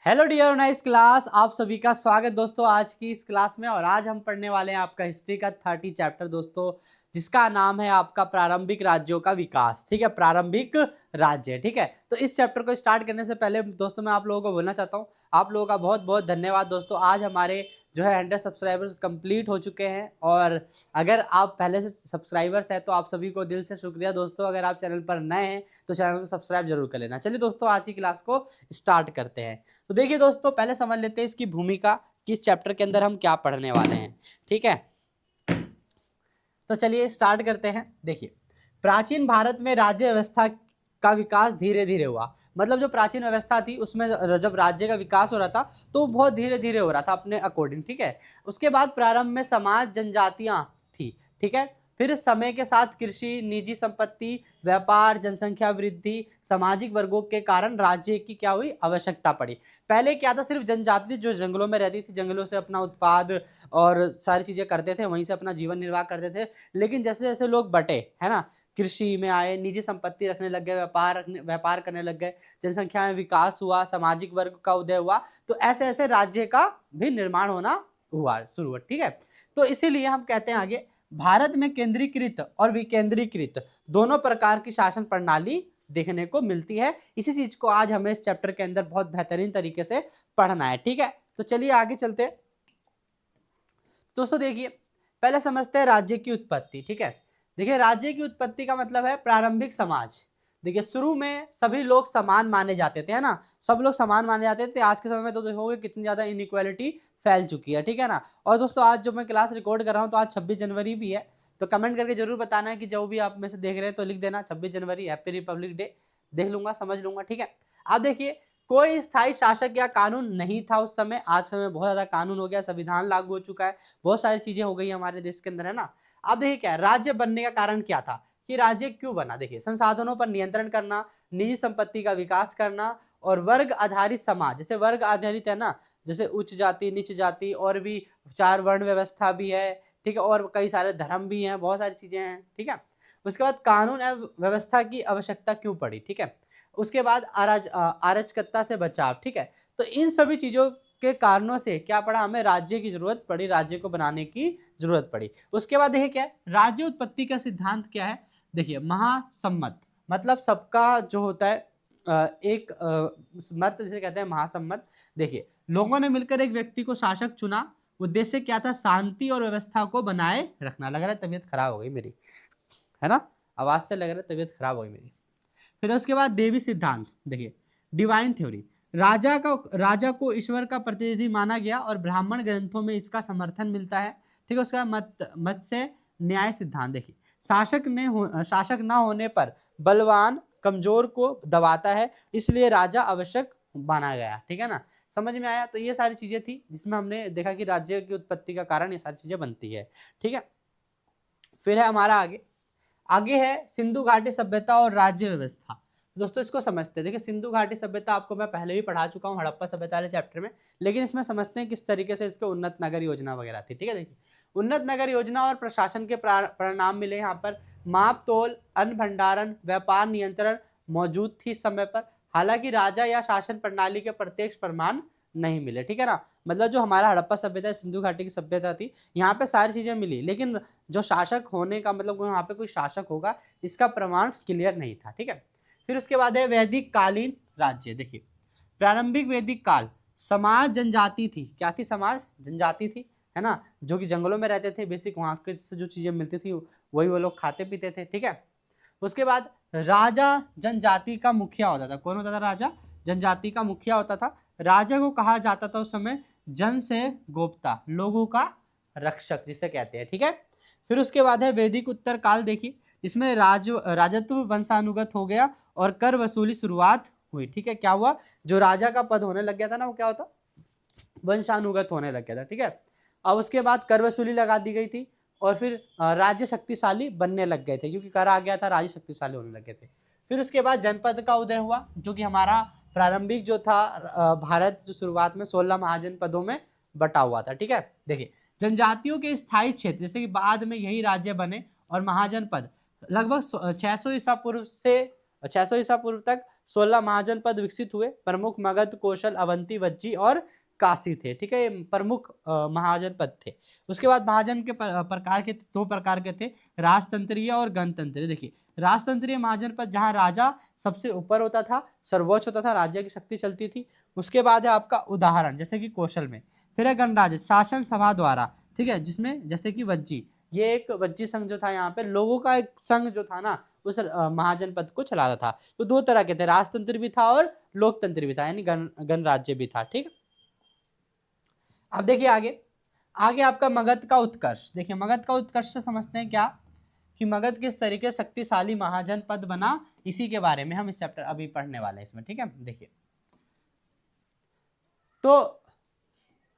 Hello dear nice class, आप सभी का स्वागत दोस्तों आज की इस क्लास में। और आज हम पढ़ने वाले हैं आपका हिस्ट्री का 30 चैप्टर दोस्तों, जिसका नाम है आपका प्रारंभिक राज्यों का विकास। ठीक है, प्रारंभिक राज्य। ठीक है, तो इस चैप्टर को स्टार्ट करने से पहले दोस्तों मैं आप लोगों को बोलना चाहता हूँ, आप लोगों का बहुत बहुत धन्यवाद दोस्तों। आज हमारे जो है 100 सब्सक्राइबर्स कंप्लीट हो चुके हैं। और अगर आप पहले से सब्सक्राइबर्स हैं तो आप सभी को दिल से शुक्रिया दोस्तों। अगर आप चैनल पर नए हैं तो चैनल को सब्सक्राइब जरूर कर लेना। चलिए दोस्तों, आज की क्लास को स्टार्ट करते हैं। तो देखिए दोस्तों, पहले समझ लेते हैं इसकी भूमिका कि इस चैप्टर के अंदर हम क्या पढ़ने वाले हैं। ठीक है, तो चलिए स्टार्ट करते हैं। देखिए, प्राचीन भारत में राज्य व्यवस्था का विकास धीरे धीरे हुआ। मतलब जो प्राचीन व्यवस्था थी उसमें जब राज्य का विकास हो रहा था तो बहुत धीरे धीरे हो रहा था अपने अकॉर्डिंग। ठीक है, उसके बाद प्रारंभ में समाज जनजातियां थी। ठीक है, फिर समय के साथ कृषि, निजी संपत्ति, व्यापार, जनसंख्या वृद्धि, सामाजिक वर्गों के कारण राज्य की क्या हुई, आवश्यकता पड़ी। पहले क्या था, सिर्फ जनजाति थी जो जंगलों में रहती थी, जंगलों से अपना उत्पाद और सारी चीजें करते थे, वहीं से अपना जीवन निर्वाह करते थे। लेकिन जैसे जैसे लोग बटे, है ना, कृषि में आए, निजी संपत्ति रखने लग गए, व्यापार करने लग गए, जनसंख्या में विकास हुआ, सामाजिक वर्ग का उदय हुआ, तो ऐसे ऐसे राज्य का भी निर्माण होना हुआ, शुरू हुआ। ठीक है, तो इसीलिए हम कहते हैं आगे, भारत में केंद्रीकृत और विकेंद्रीकृत दोनों प्रकार की शासन प्रणाली देखने को मिलती है। इसी चीज को आज हमें इस चैप्टर के अंदर बहुत बेहतरीन तरीके से पढ़ना है। ठीक है, तो चलिए आगे चलते हैं दोस्तों। देखिए, पहले समझते हैं राज्य की उत्पत्ति। ठीक है, देखिए राज्य की उत्पत्ति का मतलब है प्रारंभिक समाज। देखिए, शुरू में सभी लोग समान माने जाते थे, है ना, सब लोग समान माने जाते थे। आज के समय में तो देखोगे कितनी ज्यादा इनइक्वालिटी फैल चुकी है। ठीक है ना। और दोस्तों, आज जो मैं क्लास रिकॉर्ड कर रहा हूँ तो आज 26 जनवरी भी है, तो कमेंट करके जरूर बताना है कि जो भी आप में से देख रहे हैं तो लिख देना 26 जनवरी हैप्पी रिपब्लिक डे। देख लूंगा, समझ लूंगा। ठीक है, आप देखिए, कोई स्थायी शासक या कानून नहीं था उस समय। आज समय बहुत ज्यादा कानून हो गया, संविधान लागू हो चुका है, बहुत सारी चीजें हो गई हमारे देश के अंदर, है ना। अब देखिए, क्या राज्य बनने का कारण क्या था, कि राज्य क्यों बना। देखिए, संसाधनों पर नियंत्रण करना, निजी संपत्ति का विकास करना, और वर्ग आधारित समाज। जैसे वर्ग आधारित है ना, जैसे उच्च जाति, नीच जाति, और भी 4 वर्ण व्यवस्था भी है। ठीक है, और कई सारे धर्म भी हैं, बहुत सारी चीजें हैं। ठीक है, उसके बाद कानून एवं व्यवस्था की आवश्यकता क्यों पड़ी। ठीक है, उसके बाद अराजकता से बचाव। ठीक है, तो इन सभी चीजों के कारणों से क्या पड़ा, हमें राज्य की जरूरत पड़ी, राज्य को बनाने की जरूरत पड़ी। उसके बाद देखिए, क्या है राज्य उत्पत्ति का सिद्धांत क्या है। देखिए, महासम्मत, मतलब सबका जो होता है एक मत जिसे कहते हैं महासम्मत। देखिए, लोगों ने मिलकर एक व्यक्ति को शासक चुना। उद्देश्य क्या था, शांति और व्यवस्था को बनाए रखना। लग रहा है तबीयत खराब हो गई मेरी, है ना, आवाज से लग रहा है तबीयत खराब हो गई मेरी। फिर उसके बाद देवी सिद्धांत। देखिए, डिवाइन थ्योरी, राजा को ईश्वर का प्रतिनिधि माना गया और ब्राह्मण ग्रंथों में इसका समर्थन मिलता है। ठीक है, उसका मत से न्याय सिद्धांत। देखिए, शासक ना होने पर बलवान कमजोर को दबाता है, इसलिए राजा आवश्यक माना गया। ठीक है ना, समझ में आया। तो ये सारी चीजें थी जिसमें हमने देखा कि राज्य की उत्पत्ति का कारण ये सारी चीजें बनती है। ठीक है, फिर है हमारा आगे, आगे है सिंधु घाटी सभ्यता और राज्य व्यवस्था। दोस्तों, इसको समझते हैं। देखिए, सिंधु घाटी सभ्यता आपको मैं पहले भी पढ़ा चुका हूँ हड़प्पा सभ्यता वाले चैप्टर में, लेकिन इसमें समझते हैं किस तरीके से इसके उन्नत नगर योजना वगैरह थी। ठीक है, देखिए, उन्नत नगर योजना और प्रशासन के परिणाम मिले यहाँ पर। माप तोल, अन्न भंडारण, व्यापार नियंत्रण मौजूद थी इस समय पर। हालांकि राजा या शासन प्रणाली के प्रत्यक्ष प्रमाण नहीं मिले। ठीक है ना, मतलब जो हमारा हड़प्पा सभ्यता, सिंधु घाटी की सभ्यता थी, यहाँ पे सारी चीजें मिली, लेकिन जो शासक होने का मतलब वहाँ पे कोई शासक होगा इसका प्रमाण क्लियर नहीं था। ठीक है, फिर उसके बाद है वैदिक कालीन राज्य। देखिए, प्रारंभिक वैदिक काल, समाज जनजाति थी। क्या थी, समाज जनजाति थी, है ना, जो कि जंगलों में रहते थे। बेसिक वहाँ के से जो चीजें मिलती थी वही वो लोग खाते पीते थे। ठीक है, उसके बाद राजा जनजाति का मुखिया होता था। कौन होता था, राजा जनजाति का मुखिया होता था। राजा को कहा जाता था उस समय जन से गोप्ता, लोगों का रक्षक जिसे कहते हैं। ठीक है, फिर उसके बाद है वैदिक उत्तर काल। देखिए, इसमें राजत्व वंशानुगत हो गया और कर वसूली शुरुआत हुई। ठीक है, क्या हुआ, जो राजा का पद होने लग गया था ना, वो क्या होता, वंशानुगत होने लग गया था। ठीक है, अब उसके बाद कर वसूली लगा दी गई थी और फिर राज्य शक्तिशाली बनने लग गए थे, क्योंकि कर आ गया था, राज्य शक्तिशाली होने लग गए थे। फिर उसके बाद जनपद का उदय हुआ, जो कि हमारा प्रारंभिक जो था भारत जो शुरुआत में 16 महाजनपदों में बटा हुआ था। ठीक है, देखिए, जनजातियों के स्थायी क्षेत्र, जैसे कि बाद में यही राज्य बने, और महाजनपद लगभग 600 ईसा पूर्व से और 600 ईसा पूर्व तक 16 महाजनपद विकसित हुए। प्रमुख मगध, कौशल, अवंती, वज्जी और काशी थे। ठीक है, ये प्रमुख महाजनपद थे। उसके बाद महाजन के प्रकार के दो प्रकार के थे, राजतंत्रीय और गणतंत्रीय। देखिए, राजतंत्रीय महाजनपद जहां राजा सबसे ऊपर होता था, सर्वोच्च होता था, राज्य की शक्ति चलती थी। उसके बाद है आपका उदाहरण, जैसे कि कौशल में। फिर है गणराज्य, शासन सभा द्वारा, ठीक है, जिसमें जैसे कि वज्जी, ये एक वज्जी संघ जो था, यहाँ पे लोगों का एक संघ जो था ना, उस महाजनपद को चलाता था। तो दो तरह के थे, राजतंत्र भी था और लोकतंत्र भी था, यानी गणराज्य भी था। ठीक, अब देखिए आगे, आगे आपका मगध का उत्कर्ष। देखिए, मगध का उत्कर्ष से समझते हैं क्या कि मगध किस तरीके से शक्तिशाली महाजनपद बना, इसी के बारे में हम इस चैप्टर अभी पढ़ने वाले हैं इसमें। ठीक है, देखिए, तो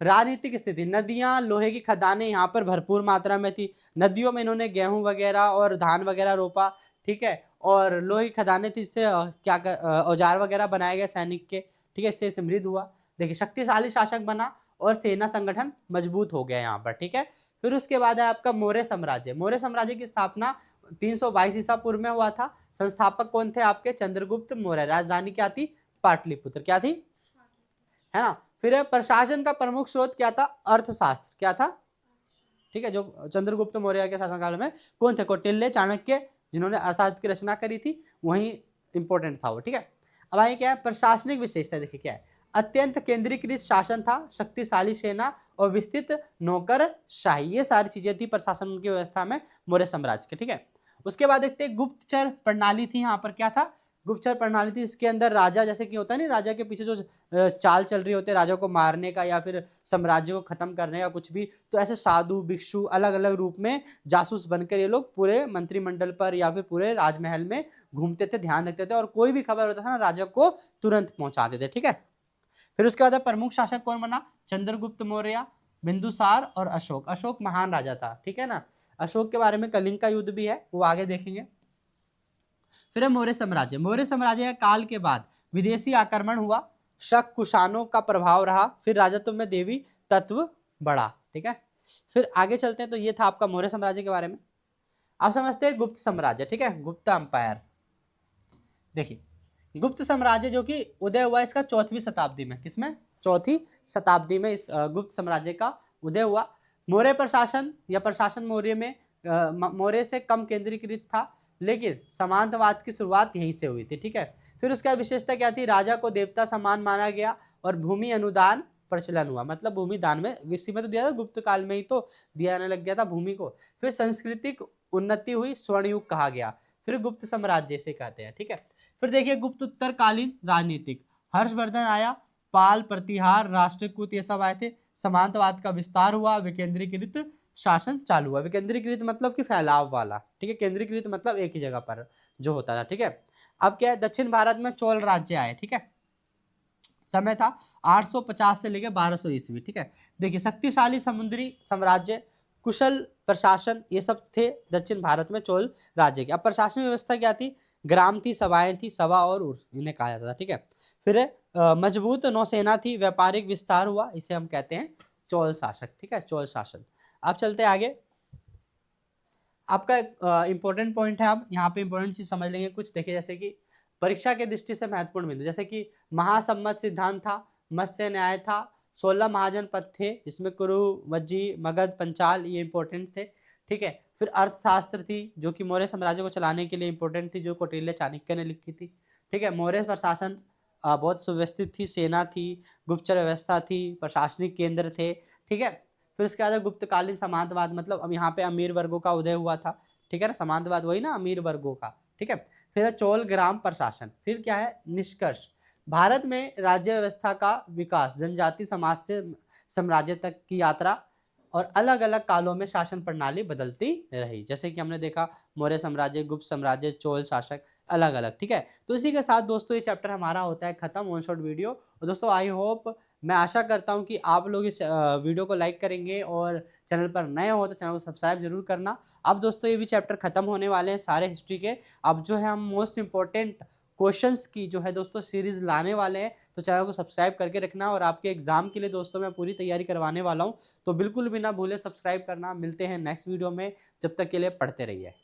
राजनीतिक स्थिति, नदियां, लोहे की खदानें यहाँ पर भरपूर मात्रा में थी। नदियों में इन्होंने गेहूं वगैरह और धान वगैरह रोपा। ठीक है, और लोहे की खदानें थी, इससे औजार वगैरह बनाए गए सैनिक के। ठीक है, इससे समृद्ध हुआ। देखिए, शक्तिशाली शासक बना और सेना संगठन मजबूत हो गया यहाँ पर। ठीक है, फिर उसके बाद है आपका मौर्य साम्राज्य। मौर्य साम्राज्य की स्थापना 322 ईसा पूर्व में हुआ था। संस्थापक कौन थे आपके? चंद्रगुप्त मौर्य। राजधानी क्या थी? पाटलिपुत्र। क्या थी? है ना। फिर प्रशासन का प्रमुख स्रोत क्या था? अर्थशास्त्र। क्या था? ठीक है, जो चंद्रगुप्त मौर्य के शासनकाल में कौन थे? कौटिल्य, चाणक्य, जिन्होंने अर्थशास्त्र की रचना करी थी, वही इंपॉर्टेंट था वो। ठीक है, अब आगे क्या है? प्रशासनिक विशेषता। देखिए क्या है, अत्यंत केंद्रीकृत शासन था, शक्तिशाली सेना और विस्तृत नौकरशाही, ये सारी चीजें थी प्रशासन की व्यवस्था में मौर्य साम्राज्य के। ठीक है, उसके बाद देखते हैं गुप्तचर प्रणाली थी। यहाँ पर क्या था? गुप्तचर प्रणाली थी। इसके अंदर राजा, जैसे कि होता है ना, राजा के पीछे जो चाल चल रही होती है राजा को मारने का या फिर साम्राज्य को खत्म करने का कुछ भी, तो ऐसे साधु भिक्षु अलग अलग रूप में जासूस बनकर ये लोग पूरे मंत्रिमंडल पर या फिर पूरे राजमहल में घूमते थे, ध्यान रखते थे, और कोई भी खबर होता था ना, राजा को तुरंत पहुंचाते थे। ठीक है, फिर उसके बाद प्रमुख शासक कौन बना? चंद्रगुप्त मौर्य, बिंदुसार और अशोक। अशोक महान राजा था। ठीक है ना, अशोक के बारे में कलिंग का युद्ध भी है, वो आगे देखेंगे। फिर है मौर्य साम्राज्य। मौर्य साम्राज्य काल के बाद विदेशी आक्रमण हुआ, शक कुषाणों का प्रभाव रहा, फिर राजत्व में देवी तत्व बढ़ा। ठीक है, फिर आगे चलते हैं। तो ये था आपका मौर्य साम्राज्य के बारे में। आप समझते हैं गुप्त साम्राज्य। ठीक है, गुप्त अंपायर। देखिए, गुप्त साम्राज्य जो कि उदय हुआ इसका 4वीं शताब्दी में। किसमें? 4वीं शताब्दी में इस गुप्त साम्राज्य का उदय हुआ। मौर्य प्रशासन या प्रशासन मौर्य में मौर्य से कम केंद्रीकृत था, लेकिन सामंतवाद की शुरुआत यहीं से हुई थी। ठीक है, फिर उसका विशेषता क्या थी? राजा को देवता समान माना गया और भूमि अनुदान प्रचलन हुआ। मतलब भूमि दान में, इसी में तो दिया था, गुप्त काल में ही तो दिया जाने लग गया था भूमि को। फिर सांस्कृतिक उन्नति हुई, स्वर्ण युग कहा गया। फिर गुप्त साम्राज्य से कहते हैं। ठीक है, फिर देखिए गुप्त उत्तरकालीन राजनीतिक, हर्षवर्धन आया, पाल, प्रतिहार, राष्ट्रकूट, ये सब आए थे। सामंतवाद का विस्तार हुआ, विकेंद्रीकृत शासन चालू हुआ। विकेंद्रीकृत मतलब कि फैलाव वाला। ठीक है, केंद्रीकृत मतलब एक ही जगह पर जो होता था। ठीक है, अब क्या है? दक्षिण भारत में चोल राज्य आए। ठीक है, समय था 850 से लेकर 1200 ईस्वी। ठीक है, देखिए, शक्तिशाली समुद्री साम्राज्य, कुशल प्रशासन, ये सब थे दक्षिण भारत में चोल राज्य के। अब प्रशासन व्यवस्था क्या थी? ग्राम थी, सभाएं थी, सभा और उर्स इन्हें कहा जाता था। ठीक है, फिर मजबूत नौसेना थी, व्यापारिक विस्तार हुआ, इसे हम कहते हैं चोल शासक। ठीक है, चोल शासन। अब चलते आगे। आपका इंपॉर्टेंट पॉइंट है, अब यहाँ पे इंपॉर्टेंट चीज समझ लेंगे कुछ। देखिए, जैसे कि परीक्षा के दृष्टि से महत्वपूर्ण बिंदु, जैसे कि महासम्मत सिद्धांत था, मत्स्य न्याय था, 16 महाजनपद थे, जिसमें कुरु, वज्जी, मगध, पंचाल, ये इंपॉर्टेंट थे। ठीक है, फिर अर्थशास्त्र थी, जो कि मौर्य साम्राज्य को चलाने के लिए इंपॉर्टेंट थी, जो कौटिल्य चाणक्य ने लिखी थी। ठीक है, मौर्य प्रशासन बहुत सुव्यवस्थित थी, सेना थी, गुप्तचर व्यवस्था थी, प्रशासनिक केंद्र थे। ठीक है, फिर उसके बाद गुप्तकालीन सामंतवाद, मतलब अब यहाँ पे अमीर वर्गों का उदय हुआ था। ठीक है ना, सामंतवाद वही ना, अमीर वर्गों का। ठीक है, फिर चोल ग्राम प्रशासन। फिर क्या है? निष्कर्ष, भारत में राज्य व्यवस्था का विकास, जनजाति समाज से साम्राज्य तक की यात्रा, और अलग अलग कालों में शासन प्रणाली बदलती रही, जैसे कि हमने देखा मौर्य साम्राज्य, गुप्त साम्राज्य, चोल शासक, अलग अलग। ठीक है, तो इसी के साथ दोस्तों ये चैप्टर हमारा होता है खत्म, वन शॉट वीडियो। और दोस्तों आई होप, मैं आशा करता हूं कि आप लोग इस वीडियो को लाइक करेंगे, और चैनल पर नए हो तो चैनल को सब्सक्राइब जरूर करना। अब दोस्तों ये भी चैप्टर खत्म होने वाले हैं सारे हिस्ट्री के। अब जो है हम मोस्ट इंपॉर्टेंट क्वेश्चंस की जो है दोस्तों सीरीज लाने वाले हैं, तो चैनल को सब्सक्राइब करके रखना। और आपके एग्जाम के लिए दोस्तों मैं पूरी तैयारी करवाने वाला हूं, तो बिल्कुल भी ना भूलें सब्सक्राइब करना। मिलते हैं नेक्स्ट वीडियो में, जब तक के लिए पढ़ते रहिए।